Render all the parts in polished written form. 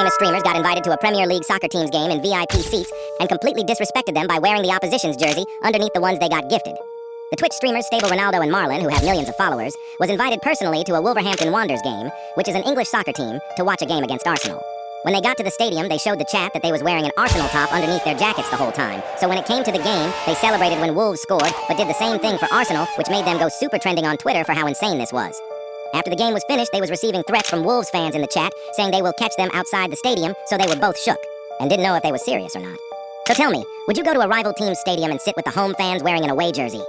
famous streamers got invited to a Premier League soccer team's game in VIP seats and completely disrespected them by wearing the opposition's jersey underneath the ones they got gifted. The Twitch streamers Stable Ronaldo and Marlon, who have millions of followers, was invited personally to a Wolverhampton Wanderers game, which is an English soccer team, to watch a game against Arsenal. When they got to the stadium, they showed the chat that they was wearing an Arsenal top underneath their jackets the whole time. So when it came to the game, they celebrated when Wolves scored, but did the same thing for Arsenal, which made them go super trending on Twitter for how insane this was. After the game was finished, they was receiving threats from Wolves fans in the chat, saying they will catch them outside the stadium, so they were both shook, and didn't know if they was serious or not. So tell me, would you go to a rival team's stadium and sit with the home fans wearing an away jersey?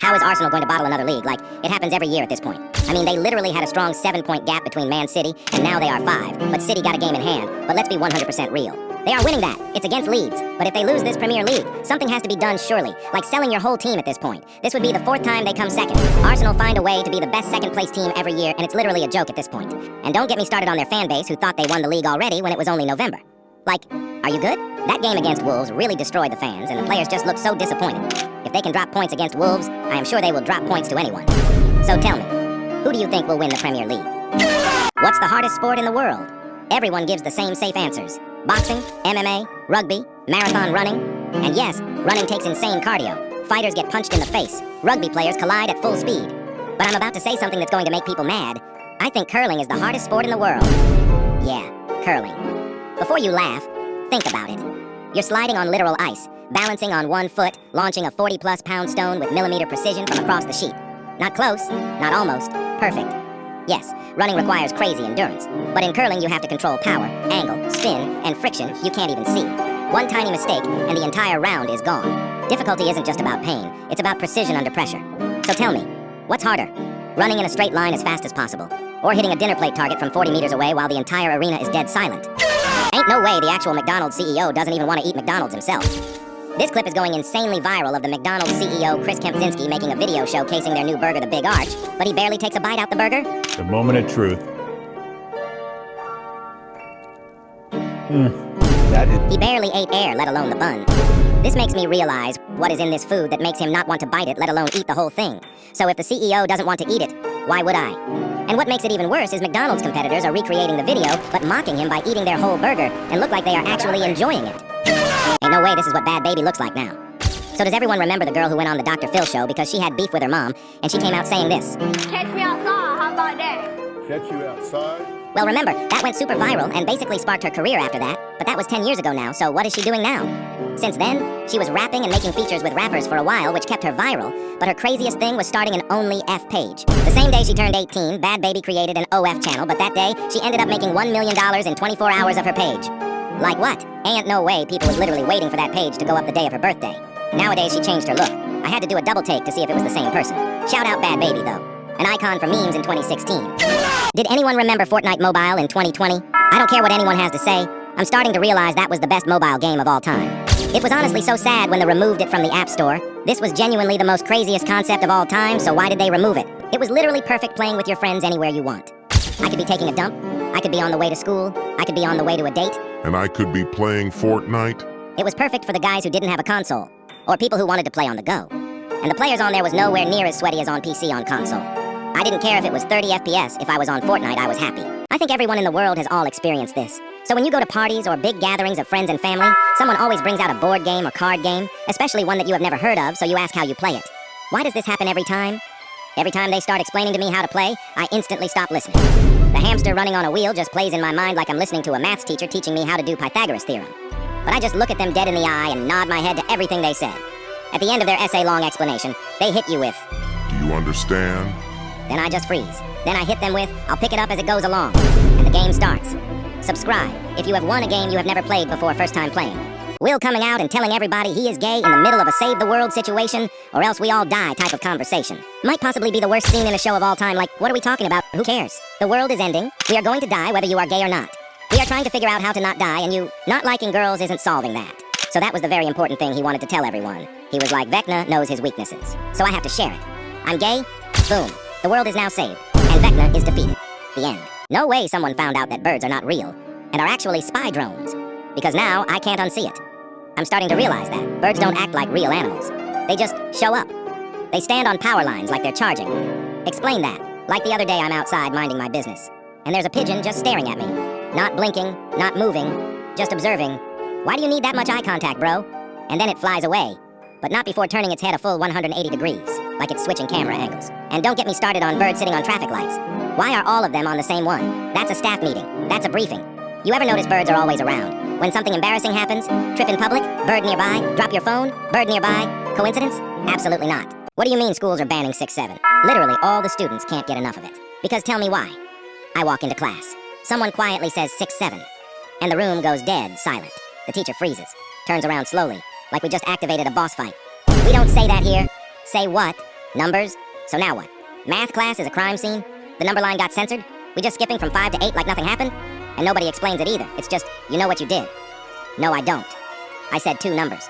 How is Arsenal going to bottle another league? Like, it happens every year at this point. I mean, they literally had a strong 7-point gap between Man City, and now they are 5. But City got a game in hand. But let's be 100% real. They are winning that. It's against Leeds. But if they lose this Premier League, something has to be done surely. Like selling your whole team at this point. This would be the 4th time they come second. Arsenal find a way to be the best second-place team every year, and it's literally a joke at this point. And don't get me started on their fan base who thought they won the league already when it was only November. Like, are you good? That game against Wolves really destroyed the fans, and the players just looked so disappointed. If they can drop points against Wolves, I am sure they will drop points to anyone. So tell me, who do you think will win the Premier League? What's the hardest sport in the world? Everyone gives the same safe answers. Boxing, MMA, rugby, marathon running. And yes, running takes insane cardio. Fighters get punched in the face. Rugby players collide at full speed. But I'm about to say something that's going to make people mad. I think curling is the hardest sport in the world. Yeah, curling. Before you laugh, think about it. You're sliding on literal ice, balancing on one foot, launching a 40-plus pound stone with millimeter precision from across the sheet. Not close, not almost, perfect. Yes, running requires crazy endurance, but in curling you have to control power, angle, spin, and friction you can't even see. One tiny mistake, and the entire round is gone. Difficulty isn't just about pain, it's about precision under pressure. So tell me, what's harder? Running in a straight line as fast as possible, or hitting a dinner plate target from 40 meters away while the entire arena is dead silent? Ain't no way the actual McDonald's CEO doesn't even want to eat McDonald's himself. This clip is going insanely viral of the McDonald's CEO Chris Kempczynski making a video showcasing their new burger, the Big Arch, but he barely takes a bite out the burger. The moment of truth. He barely ate air, let alone the bun. This makes me realize what is in this food that makes him not want to bite it, let alone eat the whole thing. So if the CEO doesn't want to eat it, why would I? And what makes it even worse is McDonald's competitors are recreating the video, but mocking him by eating their whole burger and look like they are actually enjoying it. Ain't no way this is what Bad Baby looks like now. So does everyone remember the girl who went on the Dr. Phil show because she had beef with her mom, and she came out saying this? Catch me outside, how about that? Catch you outside? Well, remember, that went super viral and basically sparked her career after that, but that was 10 years ago now, so what is she doing now? Since then, she was rapping and making features with rappers for a while, which kept her viral, but her craziest thing was starting an OnlyF page. The same day she turned 18, Bad Baby created an OF channel, but that day, she ended up making $1 million in 24 hours of her page. Like what? Ain't no way people was literally waiting for that page to go up the day of her birthday. Nowadays, she changed her look. I had to do a double take to see if it was the same person. Shout out Bad Baby, though. An icon for memes in 2016. Did anyone remember Fortnite Mobile in 2020? I don't care what anyone has to say. I'm starting to realize that was the best mobile game of all time. It was honestly so sad when they removed it from the App Store. This was genuinely the most craziest concept of all time, so why did they remove it? It was literally perfect playing with your friends anywhere you want. I could be taking a dump. I could be on the way to school. I could be on the way to a date. And I could be playing Fortnite? It was perfect for the guys who didn't have a console, or people who wanted to play on the go. And the players on there was nowhere near as sweaty as on PC on console. I didn't care if it was 30 FPS, if I was on Fortnite, I was happy. I think everyone in the world has all experienced this. So when you go to parties or big gatherings of friends and family, someone always brings out a board game or card game, especially one that you have never heard of, so you ask how you play it. Why does this happen every time? Every time they start explaining to me how to play, I instantly stop listening. The hamster running on a wheel just plays in my mind like I'm listening to a maths teacher teaching me how to do Pythagoras theorem. But I just look at them dead in the eye and nod my head to everything they said. At the end of their essay-long explanation, they hit you with, Do you understand? Then I just freeze. Then I hit them with, I'll pick it up as it goes along. And the game starts. Subscribe if you have won a game you have never played before first time playing. Will coming out and telling everybody he is gay in the middle of a save the world situation, or else we all die type of conversation. Might possibly be the worst scene in a show of all time, like, what are we talking about? Who cares? The world is ending. We are going to die whether you are gay or not. We are trying to figure out how to not die, and you not liking girls isn't solving that. So that was the very important thing he wanted to tell everyone. He was like, Vecna knows his weaknesses. So I have to share it. I'm gay? Boom. The world is now saved, and Vecna is defeated. The end. No way someone found out that birds are not real, and are actually spy drones. Because now, I can't unsee it. I'm starting to realize that. Birds don't act like real animals. They just show up. They stand on power lines like they're charging. Explain that. Like the other day I'm outside minding my business, and there's a pigeon just staring at me. Not blinking, not moving, just observing. Why do you need that much eye contact, bro? And then it flies away. But not before turning its head a full 180 degrees, like it's switching camera angles. And don't get me started on birds sitting on traffic lights. Why are all of them on the same one? That's a staff meeting. That's a briefing. You ever notice birds are always around? When something embarrassing happens, trip in public, bird nearby, drop your phone, bird nearby. Coincidence? Absolutely not. What do you mean schools are banning 6-7? Literally, all the students can't get enough of it. Because tell me why. I walk into class. Someone quietly says 6-7. And the room goes dead silent. The teacher freezes, turns around slowly, like we just activated a boss fight. We don't say that here. Say what? Numbers? So now what? Math class is a crime scene? The number line got censored? We just skipping from 5 to 8 like nothing happened? And nobody explains it either. It's just, you know what you did. No, I don't. I said 2 numbers.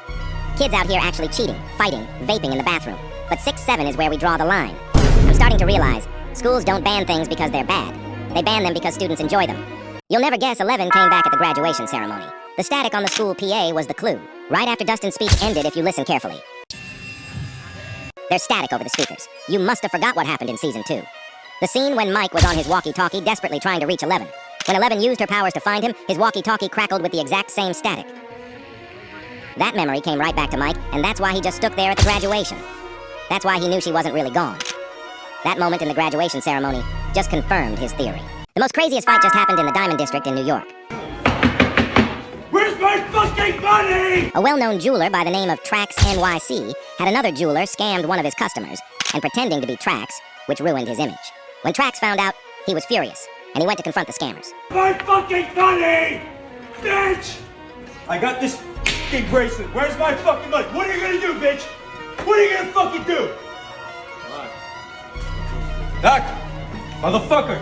Kids out here actually cheating, fighting, vaping in the bathroom. But 6-7 is where we draw the line. I'm starting to realize schools don't ban things because they're bad. They ban them because students enjoy them. You'll never guess 11 came back at the graduation ceremony. The static on the school PA was the clue. Right after Dustin's speech ended if you listen carefully. There's static over the speakers. You must have forgot what happened in Season 2. The scene when Mike was on his walkie-talkie desperately trying to reach 11. When 11 used her powers to find him, his walkie-talkie crackled with the exact same static. That memory came right back to Mike, and that's why he just stood there at the graduation. That's why he knew she wasn't really gone. That moment in the graduation ceremony just confirmed his theory. The most craziest fight just happened in the Diamond District in New York. Where's my fucking money? A well-known jeweler by the name of Trax NYC had another jeweler scammed one of his customers and pretending to be Trax, which ruined his image. When Trax found out, he was furious, and he went to confront the scammers. My fucking money! Bitch! I got this fucking bracelet. Where's my fucking money? What are you gonna do, bitch? What are you gonna fucking do? Doc, motherfucker,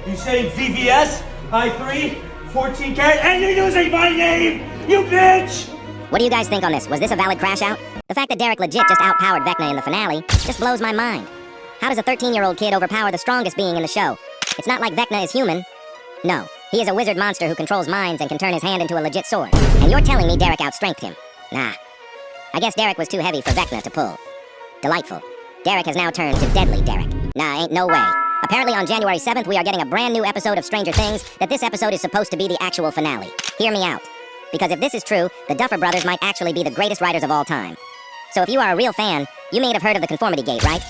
you saying VVS, I3, 14 karat, and you're using my name, you bitch! What do you guys think on this? Was this a valid crash out? The fact that Derek legit just outpowered Vecna in the finale just blows my mind. How does a 13-year-old kid overpower the strongest being in the show? It's not like Vecna is human. No, he is a wizard monster who controls minds and can turn his hand into a legit sword. And you're telling me Derek outstrengthed him? Nah. I guess Derek was too heavy for Vecna to pull. Delightful. Derek has now turned to Deadly Derek. Nah, ain't no way. Apparently on January 7th, we are getting a brand new episode of Stranger Things that this episode is supposed to be the actual finale. Hear me out. Because if this is true, the Duffer Brothers might actually be the greatest writers of all time. So if you are a real fan, you may have heard of the Conformity Gate, right?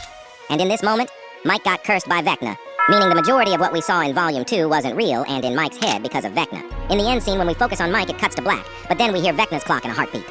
And in this moment, Mike got cursed by Vecna, meaning the majority of what we saw in Volume 2 wasn't real and in Mike's head because of Vecna. In the end scene, when we focus on Mike, it cuts to black, but then we hear Vecna's clock in a heartbeat.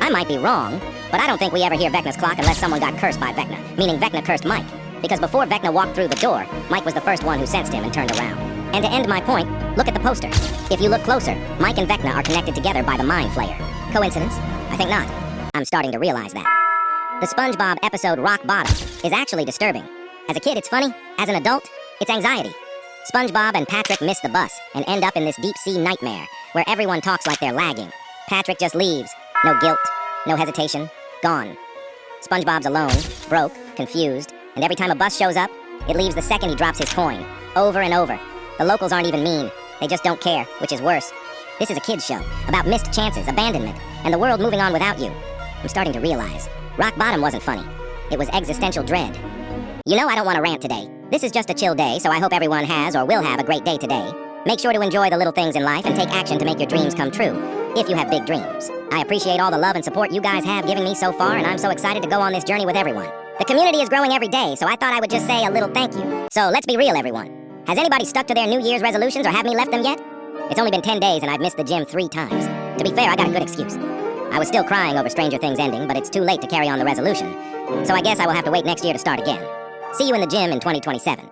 I might be wrong, but I don't think we ever hear Vecna's clock unless someone got cursed by Vecna, meaning Vecna cursed Mike. Because before Vecna walked through the door, Mike was the first one who sensed him and turned around. And to end my point, look at the poster. If you look closer, Mike and Vecna are connected together by the Mind Flayer. Coincidence? I think not. I'm starting to realize that. The SpongeBob episode Rock Bottom is actually disturbing. As a kid, it's funny. As an adult, it's anxiety. SpongeBob and Patrick miss the bus and end up in this deep-sea nightmare where everyone talks like they're lagging. Patrick just leaves. No guilt, no hesitation, gone. SpongeBob's alone, broke, confused, and every time a bus shows up, it leaves the second he drops his coin. Over and over. The locals aren't even mean. They just don't care, which is worse. This is a kid's show, about missed chances, abandonment, and the world moving on without you. I'm starting to realize, Rock Bottom wasn't funny. It was existential dread. You know I don't want to rant today. This is just a chill day, so I hope everyone has or will have a great day today. Make sure to enjoy the little things in life and take action to make your dreams come true, if you have big dreams. I appreciate all the love and support you guys have given me so far, and I'm so excited to go on this journey with everyone. The community is growing every day, so I thought I would just say a little thank you. So let's be real, everyone. Has anybody stuck to their New Year's resolutions or have me left them yet? It's only been 10 days and I've missed the gym 3 times. To be fair, I got a good excuse. I was still crying over Stranger Things ending, but it's too late to carry on the resolution. So I guess I will have to wait next year to start again. See you in the gym in 2027.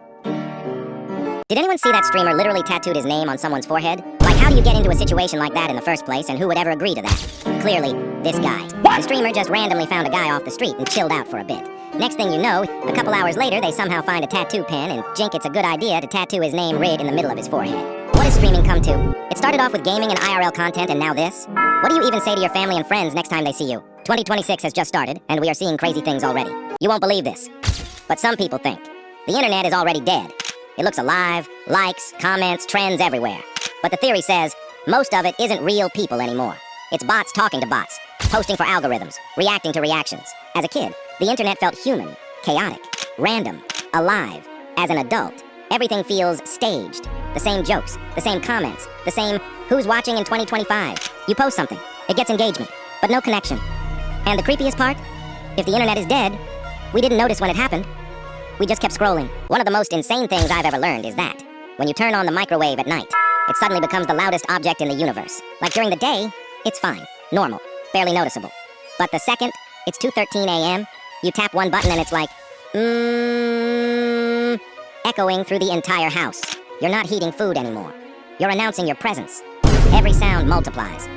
Did anyone see that streamer literally tattooed his name on someone's forehead? Like, how do you get into a situation like that in the first place, and who would ever agree to that? Clearly, this guy. The streamer just randomly found a guy off the street and chilled out for a bit. Next thing you know, a couple hours later, they somehow find a tattoo pen and jink it's a good idea to tattoo his name right in the middle of his forehead. What has streaming come to? It started off with gaming and IRL content, and now this? What do you even say to your family and friends next time they see you? 2026 has just started, and we are seeing crazy things already. You won't believe this, but some people think. The internet is already dead. It looks alive, likes, comments, trends everywhere. But the theory says, Most of it isn't real people anymore. It's bots talking to bots, posting for algorithms, reacting to reactions. As a kid, the internet felt human, chaotic, random, alive. As an adult, everything feels staged. The same jokes, the same comments, the same who's watching in 2025. You post something, it gets engagement, but no connection. And the creepiest part? If the internet is dead, we didn't notice when it happened. We just kept scrolling. One of the most insane things I've ever learned is that when you turn on the microwave at night, it suddenly becomes the loudest object in the universe. Like during the day, it's fine, normal, barely noticeable. But the second it's 2:13 a.m., you tap one button and it's like, echoing through the entire house. You're not heating food anymore. You're announcing your presence. Every sound multiplies.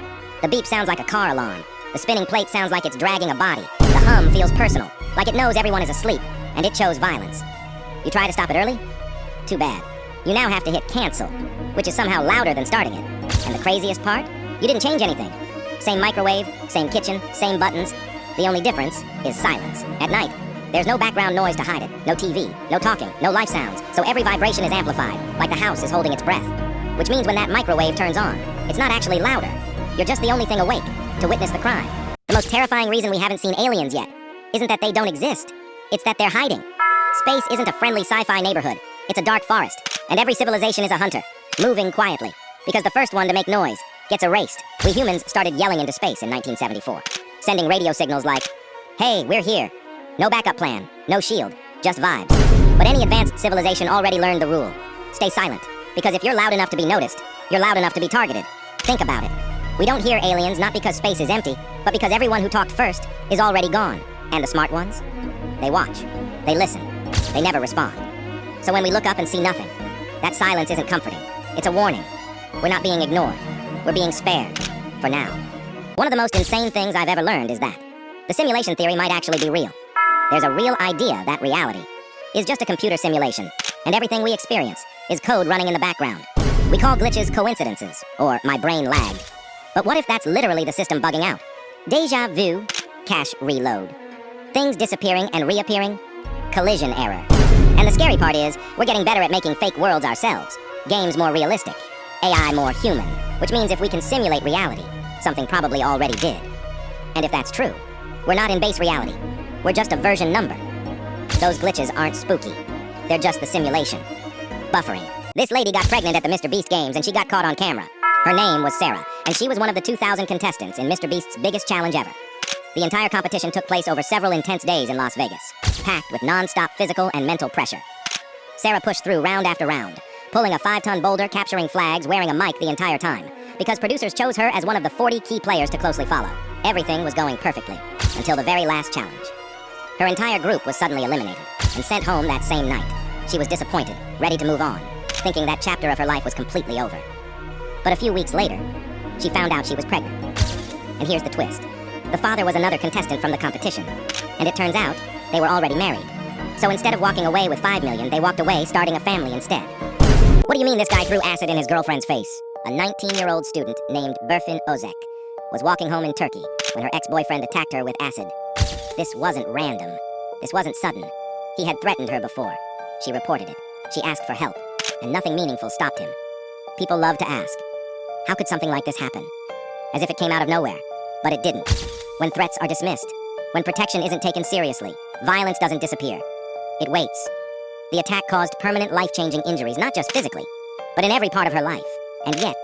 The beep sounds like a car alarm. The spinning plate sounds like it's dragging a body. The hum feels personal, like it knows everyone is asleep, and it chose violence. You try to stop it early? Too bad. You now have to hit cancel, which is somehow louder than starting it. And the craziest part? You didn't change anything. Same microwave, same kitchen, same buttons. The only difference is silence. At night, there's no background noise to hide it. No TV, no talking, no life sounds. So every vibration is amplified, like the house is holding its breath. Which means when that microwave turns on, it's not actually louder. You're just the only thing awake to witness the crime. The most terrifying reason we haven't seen aliens yet isn't that they don't exist. It's that they're hiding. Space isn't a friendly sci-fi neighborhood. It's a dark forest. And every civilization is a hunter, moving quietly. Because the first one to make noise gets erased. We humans started yelling into space in 1974. Sending radio signals like, hey, we're here. No backup plan, no shield, just vibes. But any advanced civilization already learned the rule. Stay silent. Because if you're loud enough to be noticed, you're loud enough to be targeted. Think about it. We don't hear aliens not because space is empty, but because everyone who talked first is already gone. And the smart ones? They watch. They listen. They never respond. So when we look up and see nothing, that silence isn't comforting. It's a warning. We're not being ignored. We're being spared. For now. One of the most insane things I've ever learned is that the simulation theory might actually be real. There's a real idea that reality is just a computer simulation, and everything we experience is code running in the background. We call glitches coincidences, or my brain lagged. But what if that's literally the system bugging out? Deja vu, cache reload. Things disappearing and reappearing, collision error. And the scary part is, we're getting better at making fake worlds ourselves. Games more realistic, AI more human, which means if we can simulate reality, something probably already did. And if that's true, we're not in base reality. We're just a version number. Those glitches aren't spooky. They're just the simulation. Buffering. This lady got pregnant at the Mr. Beast games and she got caught on camera. Her name was Sarah, and she was one of the 2,000 contestants in Mr. Beast's biggest challenge ever. The entire competition took place over several intense days in Las Vegas, packed with non-stop physical and mental pressure. Sarah pushed through round after round, pulling a 5-ton boulder, capturing flags, wearing a mic the entire time, because producers chose her as one of the 40 key players to closely follow. Everything was going perfectly, until the very last challenge. Her entire group was suddenly eliminated, and sent home that same night. She was disappointed, ready to move on, thinking that chapter of her life was completely over. But a few weeks later, she found out she was pregnant. And here's the twist. The father was another contestant from the competition, and it turns out they were already married. So instead of walking away with $5 million, they walked away starting a family instead. What do you mean this guy threw acid in his girlfriend's face? A 19-year-old student named Berfin Ozek was walking home in Turkey when her ex-boyfriend attacked her with acid. This wasn't random. This wasn't sudden. He had threatened her before. She reported it. She asked for help, and nothing meaningful stopped him. People love to ask, how could something like this happen? As if it came out of nowhere. But it didn't. When threats are dismissed, when protection isn't taken seriously, violence doesn't disappear. It waits. The attack caused permanent life-changing injuries, not just physically, but in every part of her life. And yet,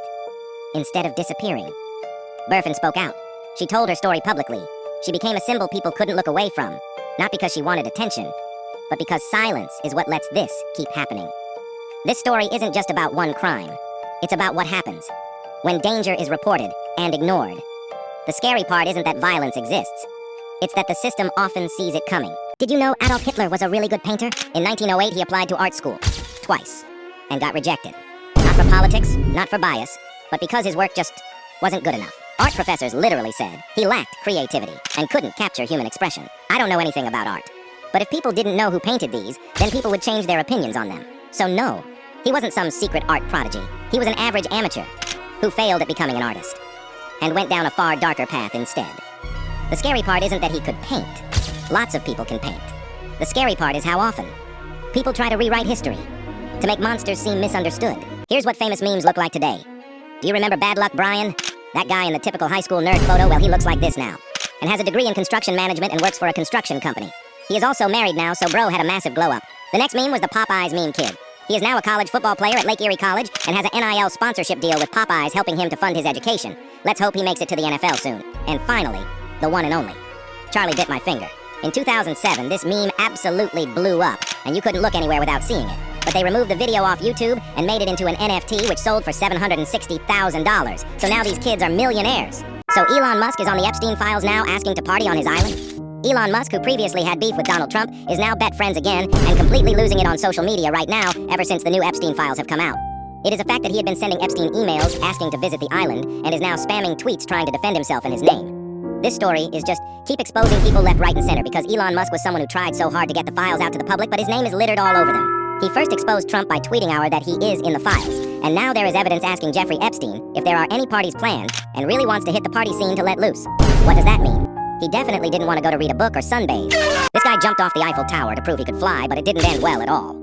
instead of disappearing, Berfin spoke out. She told her story publicly. She became a symbol people couldn't look away from, not because she wanted attention, but because silence is what lets this keep happening. This story isn't just about one crime. It's about what happens when danger is reported and ignored. The scary part isn't that violence exists. It's that the system often sees it coming. Did you know Adolf Hitler was a really good painter? In 1908, he applied to art school. Twice. And got rejected. Not for politics, not for bias, but because his work just wasn't good enough. Art professors literally said he lacked creativity and couldn't capture human expression. I don't know anything about art. But if people didn't know who painted these, then people would change their opinions on them. So no, he wasn't some secret art prodigy. He was an average amateur who failed at becoming an artist and went down a far darker path instead. The scary part isn't that he could paint. Lots of people can paint. The scary part is how often people try to rewrite history to make monsters seem misunderstood. Here's what famous memes look like today. Do you remember Bad Luck Brian? That guy in the typical high school nerd photo, well, he looks like this now. And has a degree in construction management and works for a construction company. He is also married now, so bro had a massive glow up. The next meme was the Popeyes meme kid. He is now a college football player at Lake Erie College and has an NIL sponsorship deal with Popeyes helping him to fund his education. Let's hope he makes it to the NFL soon. And finally, the one and only. Charlie bit my finger. In 2007, this meme absolutely blew up, and you couldn't look anywhere without seeing it. But they removed the video off YouTube and made it into an NFT which sold for $760,000. So now these kids are millionaires. So Elon Musk is on the Epstein files now asking to party on his island? Elon Musk, who previously had beef with Donald Trump, is now bet friends again and completely losing it on social media right now ever since the new Epstein files have come out. It is a fact that he had been sending Epstein emails asking to visit the island and is now spamming tweets trying to defend himself and his name. This story is just keep exposing people left, right, and center because Elon Musk was someone who tried so hard to get the files out to the public, but his name is littered all over them. He first exposed Trump by tweeting that he is in the files, and now there is evidence asking Jeffrey Epstein if there are any parties planned and really wants to hit the party scene to let loose. What does that mean? He definitely didn't want to go to read a book or sunbathe. This guy jumped off the Eiffel Tower to prove he could fly, but it didn't end well at all.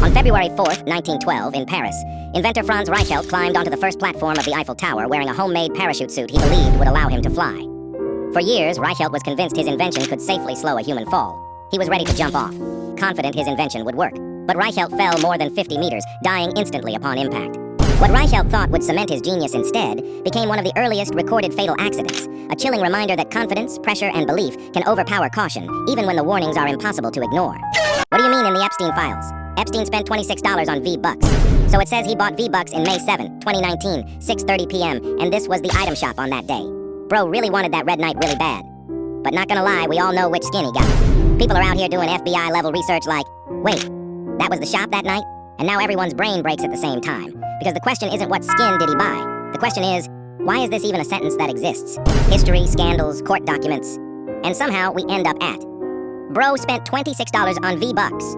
On February 4th, 1912, in Paris, inventor Franz Reichelt climbed onto the first platform of the Eiffel Tower wearing a homemade parachute suit he believed would allow him to fly. For years, Reichelt was convinced his invention could safely slow a human fall. He was ready to jump off, confident his invention would work. But Reichelt fell more than 50 meters, dying instantly upon impact. What Reichelt thought would cement his genius instead became one of the earliest recorded fatal accidents, a chilling reminder that confidence, pressure, and belief can overpower caution, even when the warnings are impossible to ignore. What do you mean in the Epstein files? Epstein spent $26 on V-Bucks. So it says he bought V-Bucks in May 7, 2019, 6:30 p.m., and this was the item shop on that day. Bro really wanted that red knight really bad. But not gonna lie, we all know which skin he got. People are out here doing FBI-level research like, wait, that was the shop that night? And now everyone's brain breaks at the same time. Because the question isn't what skin did he buy. The question is, why is this even a sentence that exists? History, scandals, court documents. And somehow we end up at. Bro spent $26 on V-Bucks.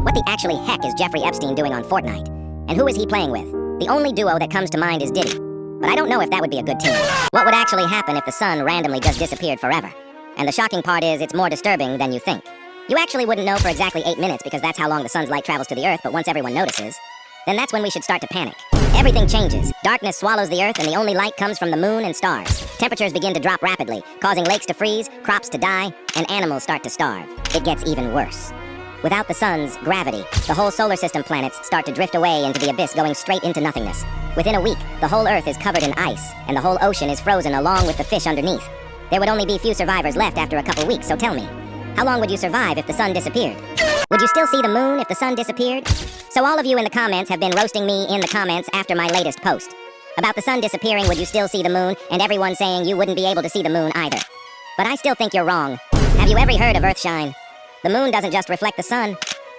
What the actually heck is Jeffrey Epstein doing on Fortnite? And who is he playing with? The only duo that comes to mind is Diddy. But I don't know if that would be a good team. What would actually happen if the sun randomly just disappeared forever? And the shocking part is, it's more disturbing than you think. You actually wouldn't know for exactly 8 minutes because that's how long the sun's light travels to the Earth, but once everyone notices, then that's when we should start to panic. Everything changes. Darkness swallows the Earth and the only light comes from the moon and stars. Temperatures begin to drop rapidly, causing lakes to freeze, crops to die, and animals start to starve. It gets even worse. Without the sun's gravity, the whole solar system planets start to drift away into the abyss, going straight into nothingness. Within a week, the whole Earth is covered in ice, and the whole ocean is frozen along with the fish underneath. There would only be few survivors left after a couple weeks, so tell me, how long would you survive if the sun disappeared? Would you still see the moon if the sun disappeared? So all of you in the comments have been roasting me in the comments after my latest post. About the sun disappearing, would you still see the moon? And everyone saying you wouldn't be able to see the moon either. But I still think you're wrong. Have you ever heard of Earthshine? The moon doesn't just reflect the sun.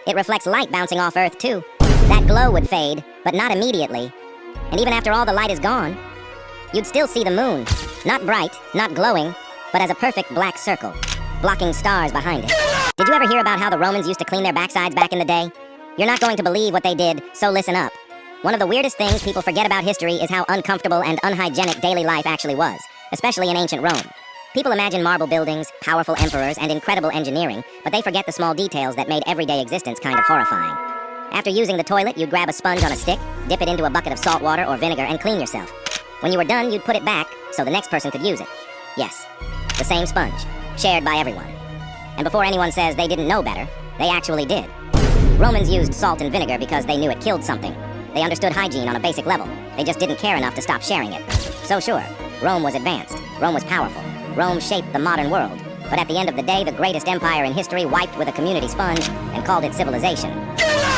It reflects light bouncing off Earth too. That glow would fade, but not immediately. And even after all the light is gone, you'd still see the moon. Not bright, not glowing, but as a perfect black circle, blocking stars behind it. Did you ever hear about how the Romans used to clean their backsides back in the day? You're not going to believe what they did, so listen up. One of the weirdest things people forget about history is how uncomfortable and unhygienic daily life actually was, especially in ancient Rome. People imagine marble buildings, powerful emperors, and incredible engineering, but they forget the small details that made everyday existence kind of horrifying. After using the toilet, you'd grab a sponge on a stick, dip it into a bucket of salt water or vinegar, and clean yourself. When you were done, you'd put it back so the next person could use it. Yes, the same sponge, shared by everyone. And before anyone says they didn't know better, they actually did. Romans used salt and vinegar because they knew it killed something. They understood hygiene on a basic level. They just didn't care enough to stop sharing it. So sure, Rome was advanced. Rome was powerful. Rome shaped the modern world. But at the end of the day, the greatest empire in history wiped with a community sponge and called it civilization.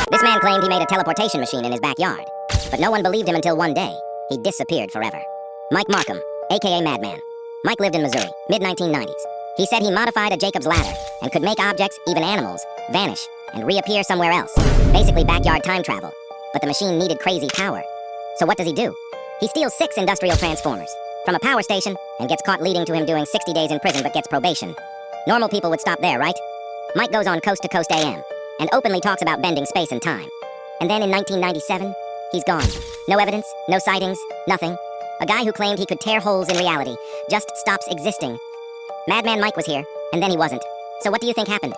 This man claimed he made a teleportation machine in his backyard. But no one believed him until one day, he disappeared forever. Mike Markham, aka Madman. Mike lived in Missouri, mid-1990s. He said he modified a Jacob's ladder and could make objects, even animals, vanish and reappear somewhere else. Basically backyard time travel. But the machine needed crazy power. So what does he do? He steals 6 industrial transformers from a power station and gets caught, leading to him doing 60 days in prison but gets probation. Normal people would stop there, right? Mike goes on Coast to Coast AM and openly talks about bending space and time. And then in 1997, he's gone. No evidence, no sightings, nothing. A guy who claimed he could tear holes in reality just stops existing. Madman Mike was here, and then he wasn't. So what do you think happened?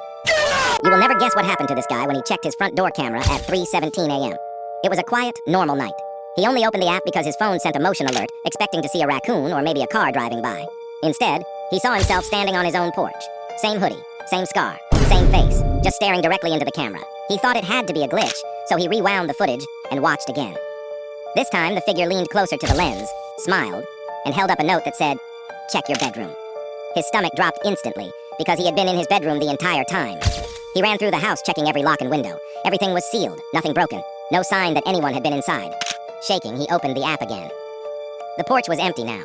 You will never guess what happened to this guy when he checked his front door camera at 3:17 a.m. It was a quiet, normal night. He only opened the app because his phone sent a motion alert, expecting to see a raccoon or maybe a car driving by. Instead, he saw himself standing on his own porch. Same hoodie, same scar, same face, just staring directly into the camera. He thought it had to be a glitch, so he rewound the footage and watched again. This time, the figure leaned closer to the lens, smiled, and held up a note that said, "Check your bedroom." His stomach dropped instantly because he had been in his bedroom the entire time. He ran through the house checking every lock and window. Everything was sealed, nothing broken, no sign that anyone had been inside. Shaking, he opened the app again. The porch was empty now,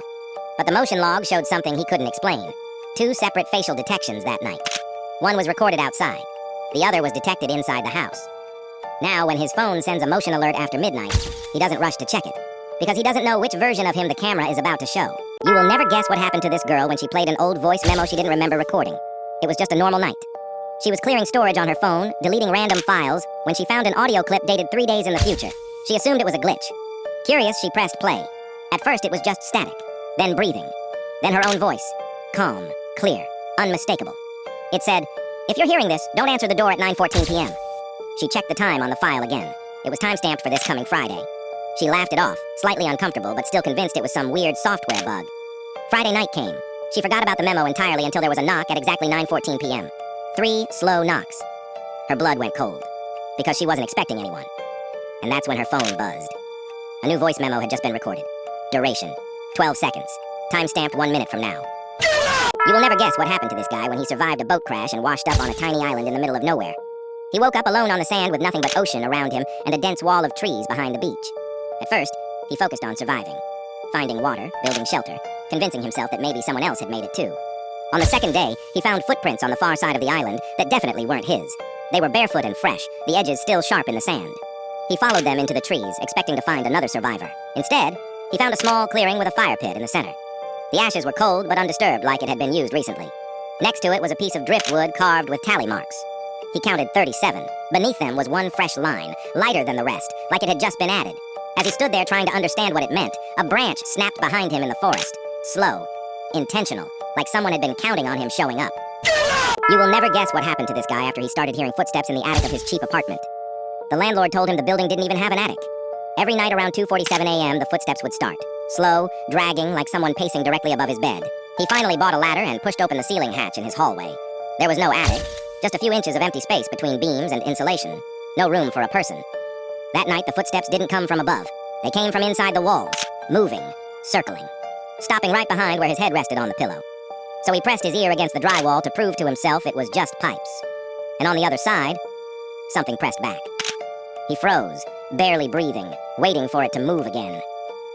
but the motion log showed something he couldn't explain. 2 separate facial detections that night. One was recorded outside. The other was detected inside the house. Now, when his phone sends a motion alert after midnight, he doesn't rush to check it, because he doesn't know which version of him the camera is about to show. You will never guess what happened to this girl when she played an old voice memo she didn't remember recording. It was just a normal night. She was clearing storage on her phone, deleting random files, when she found an audio clip dated 3 days in the future. She assumed it was a glitch. Curious, she pressed play. At first, it was just static, then breathing, then her own voice. Calm, clear, unmistakable. It said, "If you're hearing this, don't answer the door at 9:14 p.m. She checked the time on the file again. It was timestamped for this coming Friday. She laughed it off, slightly uncomfortable, but still convinced it was some weird software bug. Friday night came. She forgot about the memo entirely until there was a knock at exactly 9:14 p.m. 3 slow knocks. Her blood went cold, because she wasn't expecting anyone. And that's when her phone buzzed. A new voice memo had just been recorded. Duration, 12 seconds. Timestamped 1 minute from now. You will never guess what happened to this guy when he survived a boat crash and washed up on a tiny island in the middle of nowhere. He woke up alone on the sand with nothing but ocean around him and a dense wall of trees behind the beach. At first, he focused on surviving. Finding water, building shelter, convincing himself that maybe someone else had made it too. On the second day, he found footprints on the far side of the island that definitely weren't his. They were barefoot and fresh, the edges still sharp in the sand. He followed them into the trees, expecting to find another survivor. Instead, he found a small clearing with a fire pit in the center. The ashes were cold but undisturbed like it had been used recently. Next to it was a piece of driftwood carved with tally marks. He counted 37. Beneath them was one fresh line, lighter than the rest, like it had just been added. As he stood there trying to understand what it meant, a branch snapped behind him in the forest. Slow, intentional, like someone had been counting on him showing up. You will never guess what happened to this guy after he started hearing footsteps in the attic of his cheap apartment. The landlord told him the building didn't even have an attic. Every night around 2:47 a.m., the footsteps would start. Slow, dragging, like someone pacing directly above his bed. He finally bought a ladder and pushed open the ceiling hatch in his hallway. There was no attic, just a few inches of empty space between beams and insulation. No room for a person. That night, the footsteps didn't come from above. They came from inside the walls, moving, circling, stopping right behind where his head rested on the pillow. So he pressed his ear against the drywall to prove to himself it was just pipes. And on the other side, something pressed back. He froze, barely breathing, waiting for it to move again.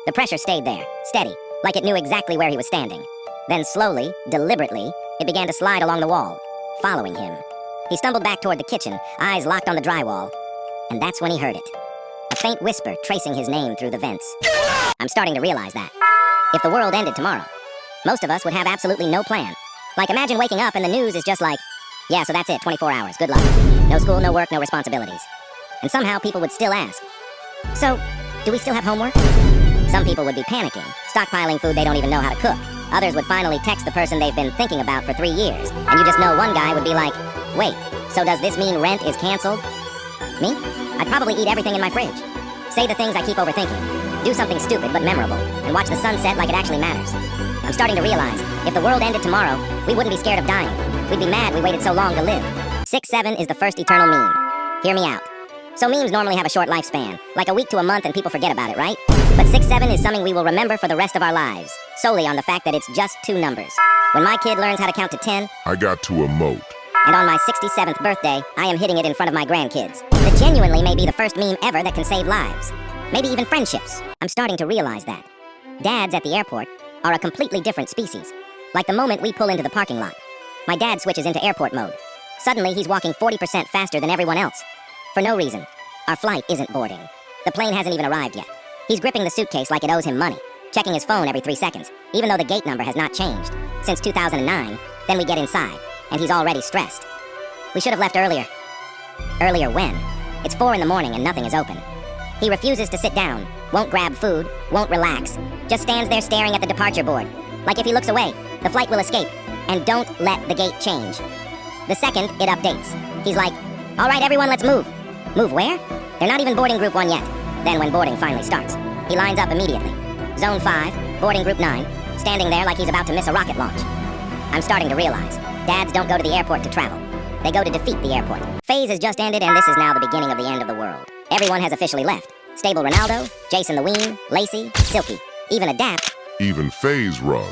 The pressure stayed there, steady, like it knew exactly where he was standing. Then slowly, deliberately, it began to slide along the wall, following him. He stumbled back toward the kitchen, eyes locked on the drywall. And that's when he heard it. A faint whisper tracing his name through the vents. I'm starting to realize that. If the world ended tomorrow, most of us would have absolutely no plan. Like, imagine waking up and the news is just like, yeah, so that's it, 24 hours, good luck. No school, no work, no responsibilities. And somehow people would still ask, so, do we still have homework? Some people would be panicking, stockpiling food they don't even know how to cook. Others would finally text the person they've been thinking about for 3 years. And you just know one guy would be like, wait, so does this mean rent is canceled? Me? I'd probably eat everything in my fridge. Say the things I keep overthinking. Do something stupid but memorable. And watch the sunset like it actually matters. I'm starting to realize, if the world ended tomorrow, we wouldn't be scared of dying. We'd be mad we waited so long to live. 6'7" is the first eternal meme. Hear me out. So memes normally have a short lifespan, like a week to a month and people forget about it, right? But 6'7" is something we will remember for the rest of our lives, solely on the fact that it's just 2 numbers. When my kid learns how to count to 10, I got to emote. and on my 67th birthday, I am hitting it in front of my grandkids. That genuinely may be the first meme ever that can save lives. Maybe even friendships. I'm starting to realize that. Dads at the airport are a completely different species. Like the moment we pull into the parking lot, my dad switches into airport mode. Suddenly, he's walking 40% faster than everyone else. For no reason. Our flight isn't boarding. The plane hasn't even arrived yet. He's gripping the suitcase like it owes him money, checking his phone every 3 seconds, even though the gate number has not changed. Since 2009, then we get inside, and he's already stressed. We should have left earlier. Earlier when? It's 4 in the morning and nothing is open. He refuses to sit down, won't grab food, won't relax, just stands there staring at the departure board. Like if he looks away, the flight will escape, and don't let the gate change. The second it updates, he's like, all right, everyone, let's move. Move where? They're not even boarding group 1 yet. Then when boarding finally starts, He lines up immediately. Zone 5, boarding group 9, standing there like he's about to miss a rocket launch. I'm starting to realize, dads don't go to the airport to travel. They go to defeat the airport. Phase has just ended, and this is now the beginning of the end of the world. Everyone has officially left. Stable Ronaldo, Jason the Ween, Lacey, Silky, even Adapt. Even Phase Rug.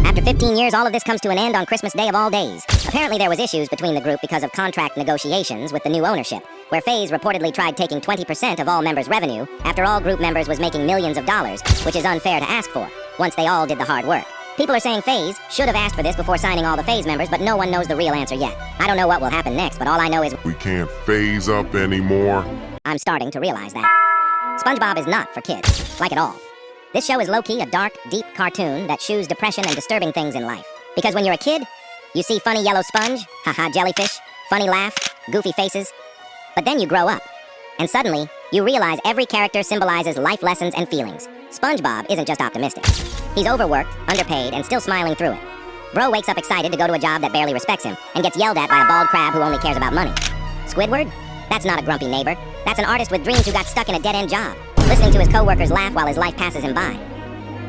After 15 years, all of this comes to an end on Christmas Day of all days. Apparently there was issues between the group because of contract negotiations with the new ownership, where FaZe reportedly tried taking 20% of all members' revenue after all group members was making millions of dollars, which is unfair to ask for, once they all did the hard work. People are saying FaZe should have asked for this before signing all the FaZe members, but no one knows the real answer yet. I don't know what will happen next, but all I know is We can't phase up anymore. I'm starting to realize that. SpongeBob is not for kids, like at all. This show is low-key a dark, deep cartoon that shows depression and disturbing things in life. Because when you're a kid, you see funny yellow sponge, haha jellyfish, funny laugh, goofy faces. But then you grow up, and suddenly, you realize every character symbolizes life lessons and feelings. SpongeBob isn't just optimistic. He's overworked, underpaid, and still smiling through it. Bro wakes up excited to go to a job that barely respects him, and gets yelled at by a bald crab who only cares about money. Squidward? That's not a grumpy neighbor. That's an artist with dreams who got stuck in a dead-end job, listening to his co-workers laugh while his life passes him by.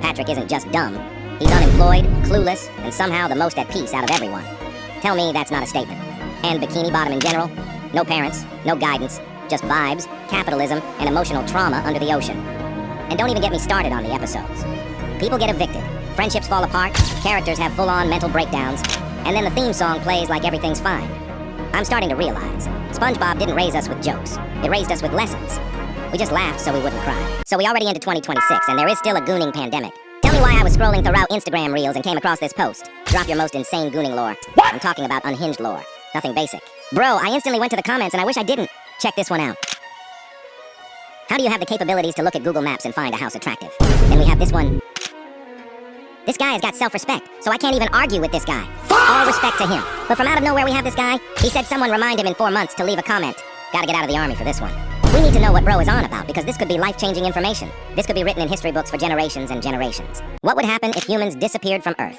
Patrick isn't just dumb. He's unemployed, clueless, and somehow the most at peace out of everyone. Tell me that's not a statement. And Bikini Bottom in general? No parents, no guidance, just vibes, capitalism, and emotional trauma under the ocean. And don't even get me started on the episodes. People get evicted, friendships fall apart, characters have full-on mental breakdowns, and then the theme song plays like everything's fine. I'm starting to realize, SpongeBob didn't raise us with jokes. It raised us with lessons. We just laughed so we wouldn't cry. So we already into 2026, and there is still a gooning pandemic. Tell me why I was scrolling throughout Instagram reels and came across this post. Drop your most insane gooning lore. What? I'm talking about unhinged lore. Nothing basic. Bro, I instantly went to the comments and I wish I didn't. Check this one out. How do you have the capabilities to look at Google Maps and find a house attractive? Then we have this one. This guy has got self-respect, so I can't even argue with this guy. All respect to him. But from out of nowhere we have this guy. He said someone remind him in 4 months to leave a comment. Gotta get out of the army for this one. We need to know what bro is on about, because this could be life-changing information. This could be written in history books for generations and generations. What would happen if humans disappeared from Earth?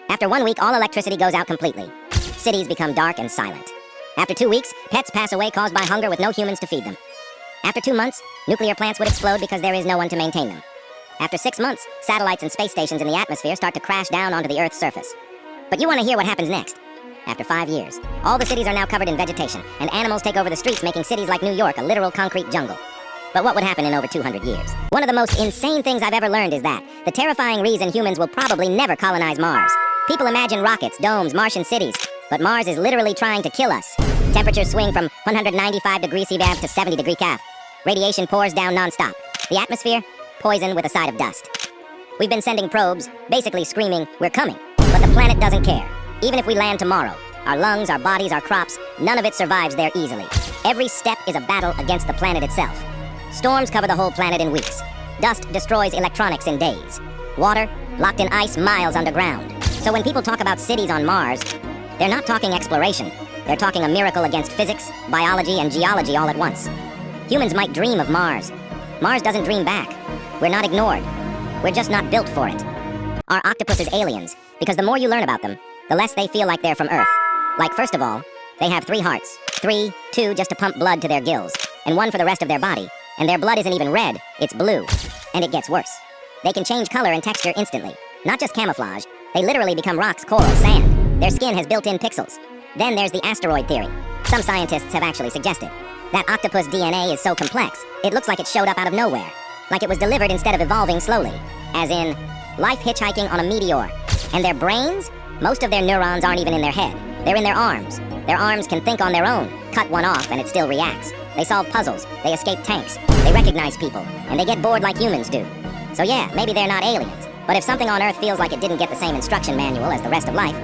After 1 week, all electricity goes out completely. Cities become dark and silent. After 2 weeks, pets pass away caused by hunger with no humans to feed them. After 2 months, nuclear plants would explode because there is no one to maintain them. After 6 months, satellites and space stations in the atmosphere start to crash down onto the Earth's surface. But you want to hear what happens next. After 5 years, all the cities are now covered in vegetation, and animals take over the streets, making cities like New York a literal concrete jungle. But what would happen in over 200 years? One of the most insane things I've ever learned is that the terrifying reason humans will probably never colonize Mars. People imagine rockets, domes, Martian cities, but Mars is literally trying to kill us. Temperatures swing from 195 degrees CVAV to 70 degree CAF. Radiation pours down non-stop. The atmosphere? Poison with a side of dust. We've been sending probes, basically screaming, "We're coming." But the planet doesn't care. Even if we land tomorrow, our lungs, our bodies, our crops, none of it survives there easily. Every step is a battle against the planet itself. Storms cover the whole planet in weeks. Dust destroys electronics in days. Water, locked in ice miles underground. So when people talk about cities on Mars, they're not talking exploration. They're talking a miracle against physics, biology, and geology all at once. Humans might dream of Mars. Mars doesn't dream back. We're not ignored. We're just not built for it. Our octopus is aliens, because the more you learn about them, the less they feel like they're from Earth. Like, first of all, they have 3 hearts. 3, 2 just to pump blood to their gills, and 1 for the rest of their body. And their blood isn't even red, it's blue. And it gets worse. They can change color and texture instantly. Not just camouflage, they literally become rocks, coral, sand. Their skin has built-in pixels. Then there's the asteroid theory. Some scientists have actually suggested that octopus DNA is so complex, it looks like it showed up out of nowhere. Like it was delivered instead of evolving slowly. As in, life hitchhiking on a meteor. And their brains? Most of their neurons aren't even in their head. They're in their arms. Their arms can think on their own. Cut one off and it still reacts. They solve puzzles. They escape tanks. They recognize people. And they get bored like humans do. So yeah, maybe they're not aliens. But if something on Earth feels like it didn't get the same instruction manual as the rest of life,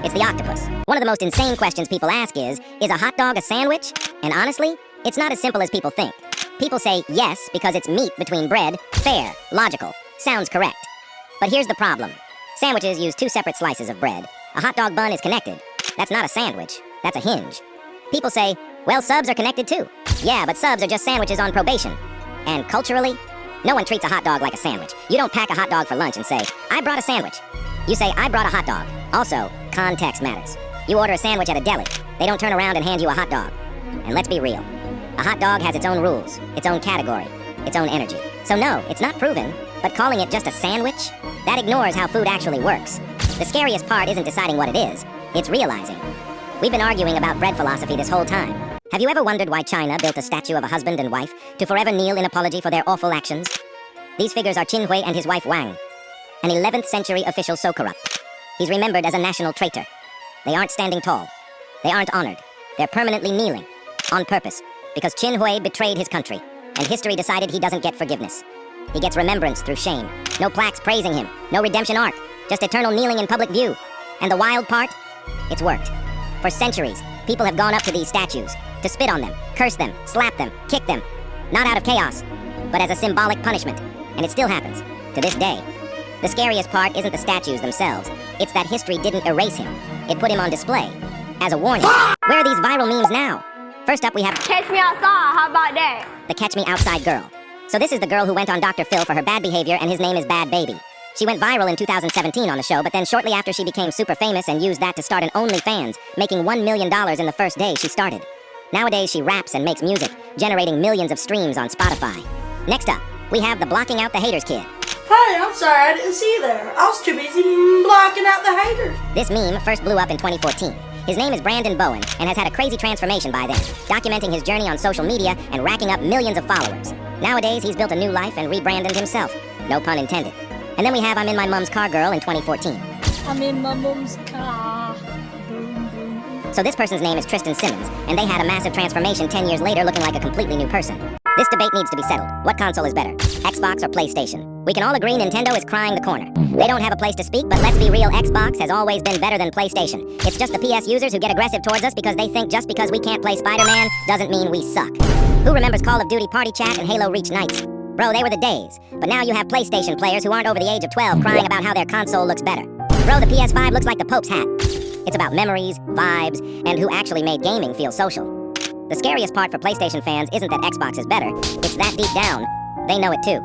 it's the octopus. One of the most insane questions people ask is a hot dog a sandwich? And honestly, it's not as simple as people think. People say yes because it's meat between bread, fair, logical, sounds correct. But here's the problem. Sandwiches use 2 separate slices of bread. A hot dog bun is connected. That's not a sandwich, that's a hinge. People say, well, subs are connected too. Yeah, but subs are just sandwiches on probation. And culturally, no one treats a hot dog like a sandwich. You don't pack a hot dog for lunch and say, I brought a sandwich. You say, I brought a hot dog. Also, context matters. You order a sandwich at a deli. They don't turn around and hand you a hot dog. And let's be real. A hot dog has its own rules, its own category. its own energy. So no, it's not proven, but calling it just a sandwich? That ignores how food actually works. The scariest part isn't deciding what it is, it's realizing. We've been arguing about bread philosophy this whole time. Have you ever wondered why China built a statue of a husband and wife to forever kneel in apology for their awful actions? These figures are Qin Hui and his wife Wang, an 11th century official so corrupt. He's remembered as a national traitor. They aren't standing tall. They aren't honored. They're permanently kneeling. On purpose. Because Qin Hui betrayed his country. And history decided he doesn't get forgiveness. He gets remembrance through shame. No plaques praising him. No redemption arc. Just eternal kneeling in public view. And the wild part? It's worked. For centuries, people have gone up to these statues to spit on them, curse them, slap them, kick them. Not out of chaos, but as a symbolic punishment. And it still happens. To this day. The scariest part isn't the statues themselves. It's that history didn't erase him. It put him on display. As a warning. Where are these viral memes now? First up we have Catch me outside, how about that? the Catch Me Outside girl. So this is the girl who went on Dr. Phil for her bad behavior, and his name is Bad Baby. She went viral in 2017 on the show, but then shortly after she became super famous and used that to start an OnlyFans, making $1 million in the first day she started. Nowadays she raps and makes music, generating millions of streams on Spotify. Next up, we have the Blocking Out the Haters kid. Hey, I'm sorry I didn't see you there. I was too busy blocking out the haters. This meme first blew up in 2014. His name is Brandon Bowen and has had a crazy transformation by then, documenting his journey on social media and racking up millions of followers. Nowadays, he's built a new life and rebranded himself. No pun intended. And then we have I'm in my mom's car girl in 2014. I'm in my mom's car. Boom, boom. So this person's name is Tristan Simmons, and they had a massive transformation 10 years later looking like a completely new person. This debate needs to be settled. What console is better, Xbox or PlayStation? We can all agree Nintendo is crying the corner. They don't have a place to speak, but let's be real, Xbox has always been better than PlayStation. It's just the PS users who get aggressive towards us because they think just because we can't play Spider-Man doesn't mean we suck. Who remembers Call of Duty Party Chat and Halo Reach Nights? Bro, they were the days. But now you have PlayStation players who aren't over the age of 12 crying about how their console looks better. Bro, the PS5 looks like the Pope's hat. It's about memories, vibes, and who actually made gaming feel social. The scariest part for PlayStation fans isn't that Xbox is better, it's that deep down, they know it too.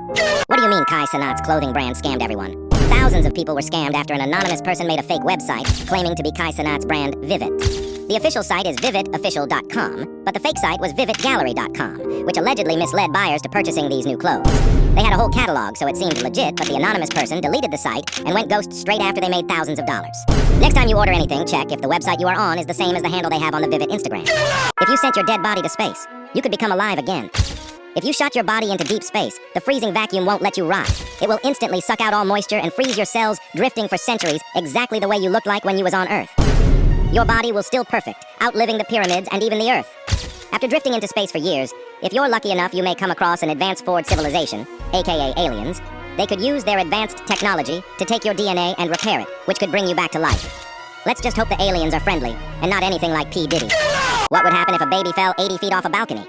What do you mean Kai Cenat's clothing brand scammed everyone? Thousands of people were scammed after an anonymous person made a fake website claiming to be Kai Cenat's brand Vivid. The official site is vividofficial.com, but the fake site was vividgallery.com, which allegedly misled buyers to purchasing these new clothes. They had a whole catalog, so it seemed legit, but the anonymous person deleted the site and went ghost straight after they made thousands of dollars. Next time you order anything, check if the website you are on is the same as the handle they have on the Vivid Instagram. If you sent your dead body to space, you could become alive again. If you shot your body into deep space, the freezing vacuum won't let you rot. It will instantly suck out all moisture and freeze your cells, drifting for centuries, exactly the way you looked like when you was on Earth. Your body will still perfect, outliving the pyramids and even the Earth. After drifting into space for years, if you're lucky enough you may come across an advanced forward civilization, aka aliens. They could use their advanced technology to take your DNA and repair it, which could bring you back to life. Let's just hope the aliens are friendly, and not anything like P. Diddy. What would happen if a baby fell 80 feet off a balcony?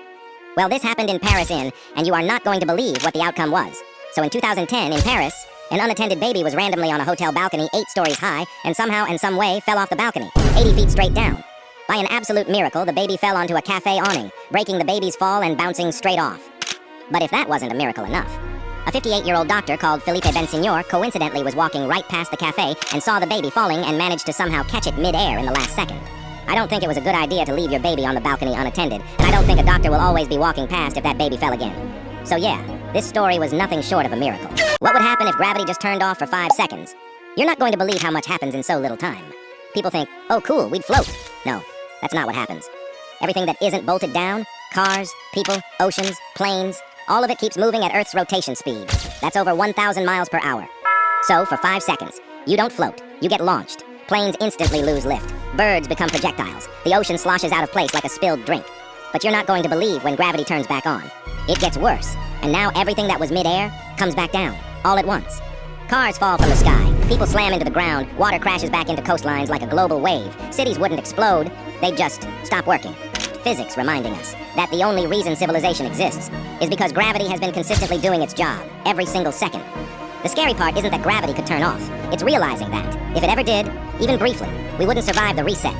Well, this happened in Paris and you are not going to believe what the outcome was. So in 2010, in Paris, an unattended baby was randomly on a hotel balcony 8 stories high, and somehow and some way fell off the balcony, 80 feet straight down. By an absolute miracle, the baby fell onto a cafe awning, breaking the baby's fall and bouncing straight off. But if that wasn't a miracle enough, a 58-year-old doctor called Felipe Bensignor coincidentally was walking right past the cafe and saw the baby falling and managed to somehow catch it mid-air in the last second. I don't think it was a good idea to leave your baby on the balcony unattended, and I don't think a doctor will always be walking past if that baby fell again. So yeah, this story was nothing short of a miracle. What would happen if gravity just turned off for 5 seconds? You're not going to believe how much happens in so little time. People think, oh cool, we'd float. No, that's not what happens. Everything that isn't bolted down, cars, people, oceans, planes, all of it keeps moving at Earth's rotation speed. That's over 1,000 miles per hour. So for 5 seconds, you don't float, you get launched. Planes instantly lose lift. Birds become projectiles. The ocean sloshes out of place like a spilled drink. But you're not going to believe when gravity turns back on. It gets worse, and now everything that was mid-air comes back down, all at once. Cars fall from the sky, people slam into the ground, water crashes back into coastlines like a global wave. Cities wouldn't explode, they'd just stop working. Physics reminding us that the only reason civilization exists is because gravity has been consistently doing its job, every single second. The scary part isn't that gravity could turn off, it's realizing that, if it ever did, even briefly, we wouldn't survive the reset.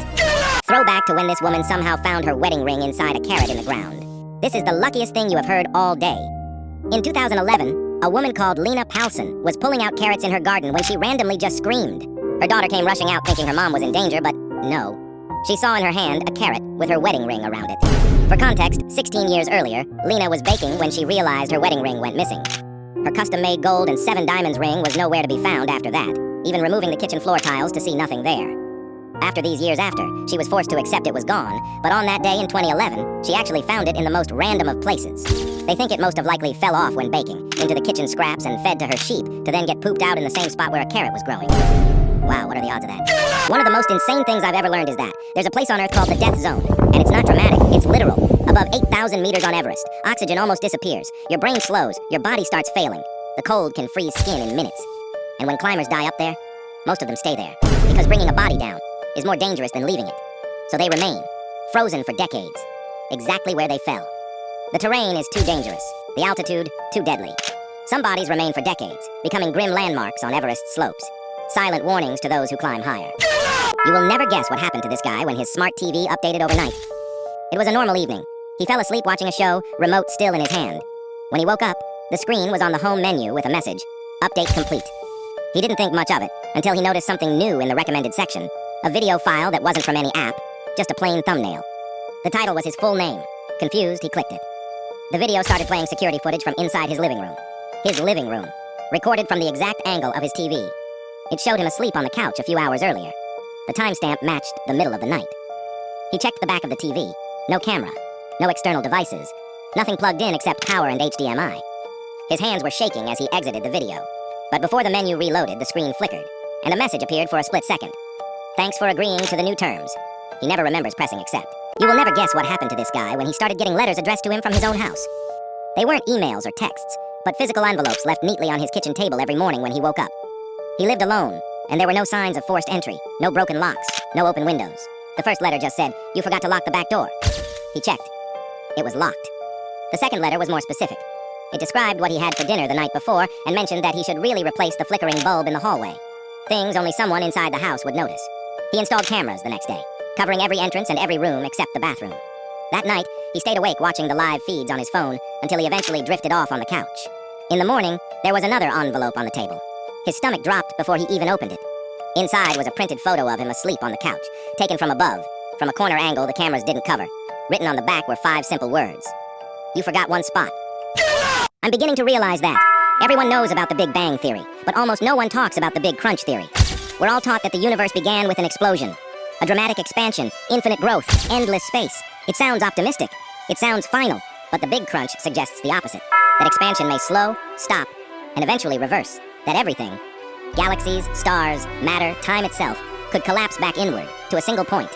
Throwback to when this woman somehow found her wedding ring inside a carrot in the ground. This is the luckiest thing you have heard all day. In 2011, a woman called Lena Paulson was pulling out carrots in her garden when she randomly just screamed. Her daughter came rushing out thinking her mom was in danger, but no. She saw in her hand a carrot with her wedding ring around it. For context, 16 years earlier, Lena was baking when she realized her wedding ring went missing. Her custom-made gold and 7 diamonds ring was nowhere to be found after that, even removing the kitchen floor tiles to see nothing there. After these years after, she was forced to accept it was gone, but on that day in 2011, she actually found it in the most random of places. They think it most have likely fell off when baking, into the kitchen scraps and fed to her sheep, to then get pooped out in the same spot where a carrot was growing. Wow, what are the odds of that? One of the most insane things I've ever learned is that there's a place on Earth called the Death Zone, and it's not dramatic, it's literal. Above 8,000 meters on Everest, oxygen almost disappears, your brain slows, your body starts failing. The cold can freeze skin in minutes. And when climbers die up there, most of them stay there, because bringing a body down is more dangerous than leaving it. So they remain, frozen for decades, exactly where they fell. The terrain is too dangerous, the altitude too deadly. Some bodies remain for decades, becoming grim landmarks on Everest's slopes. Silent warnings to those who climb higher. You will never guess what happened to this guy when his smart TV updated overnight. It was a normal evening. He fell asleep watching a show, remote still in his hand. When he woke up, the screen was on the home menu with a message, "Update complete." He didn't think much of it until he noticed something new in the recommended section, a video file that wasn't from any app, just a plain thumbnail. The title was his full name. Confused, he clicked it. The video started playing security footage from inside his living room. His living room, recorded from the exact angle of his TV. It showed him asleep on the couch a few hours earlier. The timestamp matched the middle of the night. He checked the back of the TV. No camera, no external devices, nothing plugged in except power and HDMI. His hands were shaking as he exited the video. But before the menu reloaded, the screen flickered, and a message appeared for a split second. Thanks for agreeing to the new terms. He never remembers pressing accept. You will never guess what happened to this guy when he started getting letters addressed to him from his own house. They weren't emails or texts, but physical envelopes left neatly on his kitchen table every morning when he woke up. He lived alone, and there were no signs of forced entry, no broken locks, no open windows. The first letter just said, "You forgot to lock the back door." He checked. It was locked. The second letter was more specific. It described what he had for dinner the night before and mentioned that he should really replace the flickering bulb in the hallway. Things only someone inside the house would notice. He installed cameras the next day, covering every entrance and every room except the bathroom. That night, he stayed awake watching the live feeds on his phone until he eventually drifted off on the couch. In the morning, there was another envelope on the table. His stomach dropped before he even opened it. Inside was a printed photo of him asleep on the couch, taken from above, from a corner angle the cameras didn't cover. Written on the back were 5 simple words. "You forgot one spot." I'm beginning to realize that. Everyone knows about the Big Bang Theory, but almost no one talks about the Big Crunch Theory. We're all taught that the universe began with an explosion. A dramatic expansion, infinite growth, endless space. It sounds optimistic. It sounds final, but the Big Crunch suggests the opposite. That expansion may slow, stop, and eventually reverse. That everything, galaxies, stars, matter, time itself, could collapse back inward to a single point.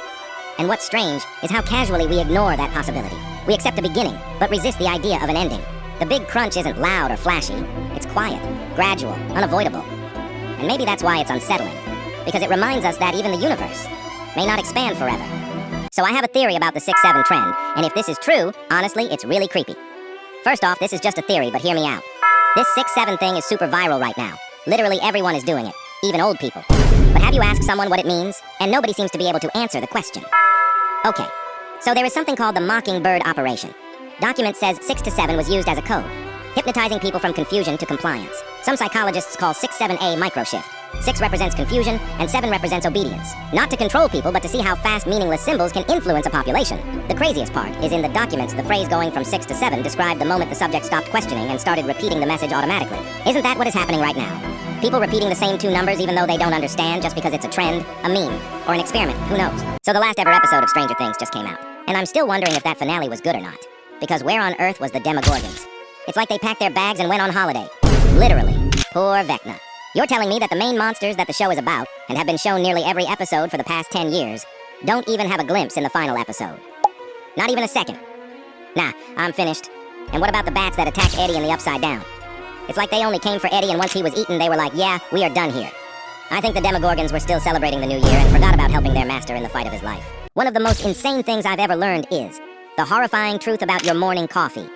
And what's strange is how casually we ignore that possibility. We accept a beginning, but resist the idea of an ending. The Big Crunch isn't loud or flashy. It's quiet, gradual, unavoidable. And maybe that's why it's unsettling, because it reminds us that even the universe may not expand forever. So I have a theory about the 6-7 trend, and if this is true, honestly, it's really creepy. First off, this is just a theory, but hear me out. This 6-7 thing is super viral right now. Literally everyone is doing it, even old people. But have you asked someone what it means? And nobody seems to be able to answer the question. Okay, so there is something called the Mockingbird Operation. Document says 6 to 7 was used as a code, hypnotizing people from confusion to compliance. Some psychologists call 6-7A microshift. 6 represents confusion, and 7 represents obedience. Not to control people, but to see how fast meaningless symbols can influence a population. The craziest part is in the documents, the phrase going from 6 to 7 described the moment the subject stopped questioning and started repeating the message automatically. Isn't that what is happening right now? People repeating the same 2 numbers even though they don't understand just because it's a trend, a meme, or an experiment, who knows? So the last ever episode of Stranger Things just came out, and I'm still wondering if that finale was good or not. Because where on earth was the Demogorgons? It's like they packed their bags and went on holiday. Literally. Poor Vecna. You're telling me that the main monsters that the show is about, and have been shown nearly every episode for the past 10 years, don't even have a glimpse in the final episode. Not even a second. Nah, I'm finished. And what about the bats that attacked Eddie in the Upside Down? It's like they only came for Eddie, and once he was eaten, they were like, yeah, we are done here. I think the Demogorgons were still celebrating the new year and forgot about helping their master in the fight of his life. One of the most insane things I've ever learned is the horrifying truth about your morning coffee.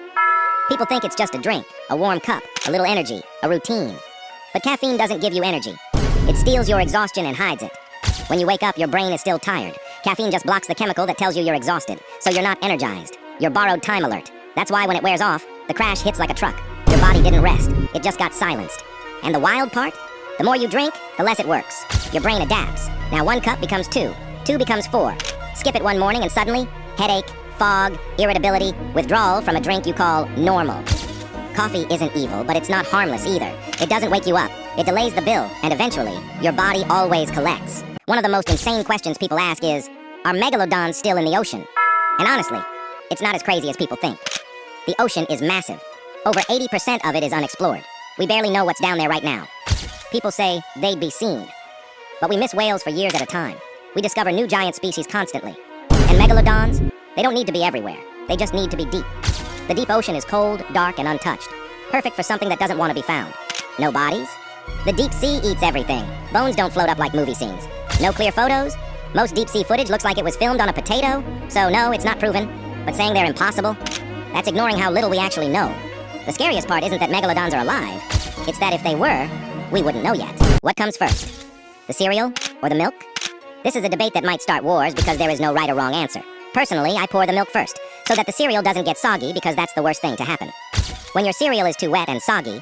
People think it's just a drink, a warm cup, a little energy, a routine. But caffeine doesn't give you energy. It steals your exhaustion and hides it. When you wake up, your brain is still tired. Caffeine just blocks the chemical that tells you you're exhausted, so you're not energized. You're borrowed time alert. That's why when it wears off, the crash hits like a truck. Your body didn't rest. It just got silenced. And the wild part? The more you drink, the less it works. Your brain adapts. Now 1 cup becomes 2. 2 becomes 4. Skip it one morning and suddenly, headache, fog, irritability, withdrawal from a drink you call normal. Coffee isn't evil, but it's not harmless either. It doesn't wake you up. It delays the bill, and eventually, your body always collects. One of the most insane questions people ask is, are megalodons still in the ocean? And honestly, it's not as crazy as people think. The ocean is massive. Over 80% of it is unexplored. We barely know what's down there right now. People say they'd be seen. But we miss whales for years at a time. We discover new giant species constantly. And megalodons, they don't need to be everywhere. They just need to be deep. The deep ocean is cold, dark, and untouched. Perfect for something that doesn't want to be found. No bodies? The deep sea eats everything. Bones don't float up like movie scenes. No clear photos? Most deep sea footage looks like it was filmed on a potato. So no, it's not proven. But saying they're impossible? That's ignoring how little we actually know. The scariest part isn't that megalodons are alive. It's that if they were, we wouldn't know yet. What comes first? The cereal or the milk? This is a debate that might start wars because there is no right or wrong answer. Personally, I pour the milk first, so that the cereal doesn't get soggy because that's the worst thing to happen. When your cereal is too wet and soggy,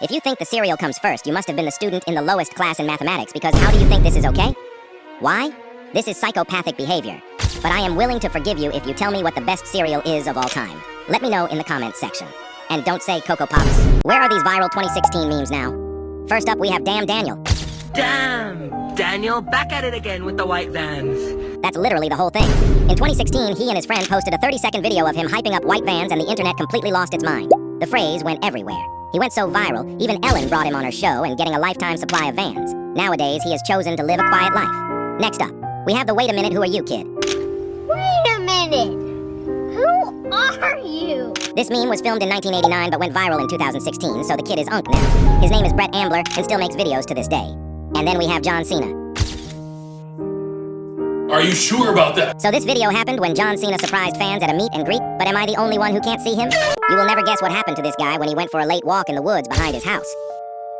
if you think the cereal comes first, you must have been the student in the lowest class in mathematics, because how do you think this is okay? Why? This is psychopathic behavior. But I am willing to forgive you if you tell me what the best cereal is of all time. Let me know in the comments section. And don't say Cocoa Pops. Where are these viral 2016 memes now? First up, we have Damn Daniel. Damn! Daniel, back at it again with the white vans. That's literally the whole thing. In 2016, he and his friend posted a 30-second video of him hyping up white vans, and the internet completely lost its mind. The phrase went everywhere. He went so viral, even Ellen brought him on her show and getting a lifetime supply of vans. Nowadays, he has chosen to live a quiet life. Next up, we have the Wait a Minute, Who Are You kid. Wait a minute. Who are you? This meme was filmed in 1989 but went viral in 2016, so the kid is Unk now. His name is Brett Ambler and still makes videos to this day. And then we have John Cena. Are you sure about that? So this video happened when John Cena surprised fans at a meet and greet, but am I the only one who can't see him? You will never guess what happened to this guy when he went for a late walk in the woods behind his house.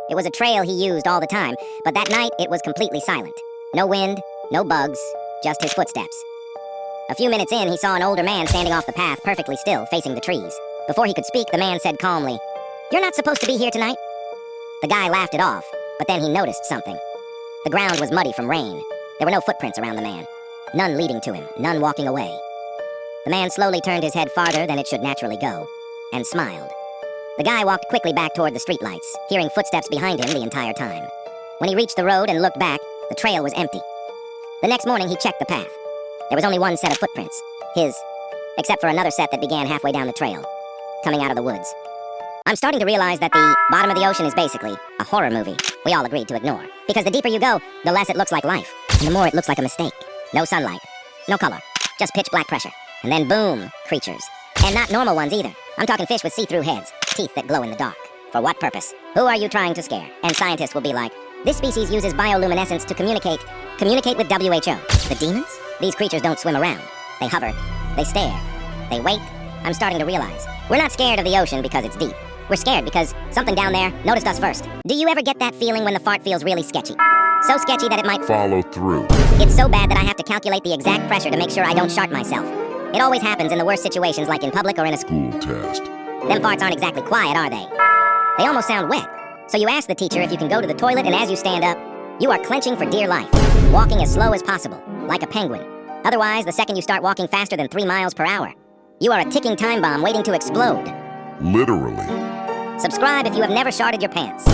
It was a trail he used all the time, but that night it was completely silent. No wind, no bugs, just his footsteps. A few minutes in, he saw an older man standing off the path, perfectly still, facing the trees. Before he could speak, the man said calmly, "You're not supposed to be here tonight." The guy laughed it off, but then he noticed something. The ground was muddy from rain. There were no footprints around the man. None leading to him, none walking away. The man slowly turned his head farther than it should naturally go, and smiled. The guy walked quickly back toward the streetlights, hearing footsteps behind him the entire time. When he reached the road and looked back, the trail was empty. The next morning, he checked the path. There was only one set of footprints, his, except for another set that began halfway down the trail, coming out of the woods. I'm starting to realize that the bottom of the ocean is basically a horror movie we all agreed to ignore. Because the deeper you go, the less it looks like life, and the more it looks like a mistake. No sunlight, no color, just pitch black pressure. And then boom, creatures. And not normal ones either. I'm talking fish with see-through heads, teeth that glow in the dark. For what purpose? Who are you trying to scare? And scientists will be like, this species uses bioluminescence to communicate with WHO. The demons? These creatures don't swim around. They hover, they stare, they wait. I'm starting to realize, we're not scared of the ocean because it's deep. We're scared because something down there noticed us first. Do you ever get that feeling when the fart feels really sketchy? So sketchy that it might Follow through. It's so bad that I have to calculate the exact pressure to make sure I don't shart myself. It always happens in the worst situations, like in public or in a school. School test. Them farts aren't exactly quiet, are they? They almost sound wet. So you ask the teacher if you can go to the toilet, and as you stand up, you are clenching for dear life, walking as slow as possible, like a penguin. Otherwise, the second you start walking faster than 3 miles per hour, you are a ticking time bomb waiting to explode. Literally. Subscribe if you have never sharted your pants.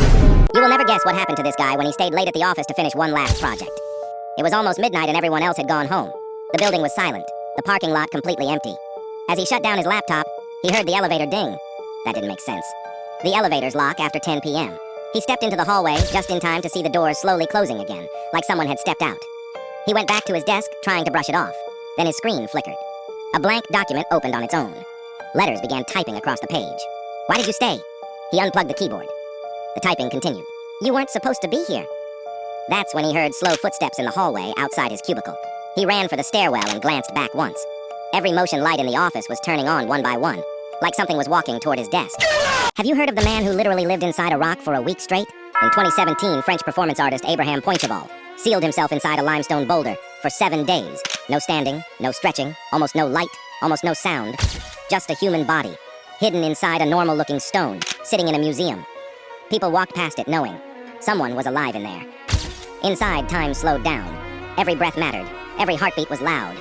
You will never guess what happened to this guy when he stayed late at the office to finish one last project. It was almost midnight and everyone else had gone home. The building was silent, the parking lot completely empty. As he shut down his laptop, he heard the elevator ding. That didn't make sense. The elevators lock after 10 p.m. He stepped into the hallway just in time to see the doors slowly closing again, like someone had stepped out. He went back to his desk, trying to brush it off. Then his screen flickered. A blank document opened on its own. Letters began typing across the page. Why did you stay? He unplugged the keyboard. The typing continued. You weren't supposed to be here. That's when he heard slow footsteps in the hallway outside his cubicle. He ran for the stairwell and glanced back once. Every motion light in the office was turning on one by one, like something was walking toward his desk. Have you heard of the man who literally lived inside a rock for a week straight? In 2017, French performance artist Abraham Poincheval sealed himself inside a limestone boulder for 7 days. No standing, no stretching, almost no light, almost no sound. Just a human body, hidden inside a normal-looking stone, sitting in a museum. People walked past it knowing someone was alive in there. Inside, time slowed down. Every breath mattered. Every heartbeat was loud.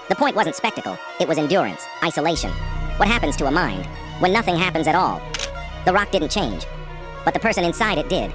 The point wasn't spectacle, it was endurance, isolation. What happens to a mind when nothing happens at all? The rock didn't change, but the person inside it did.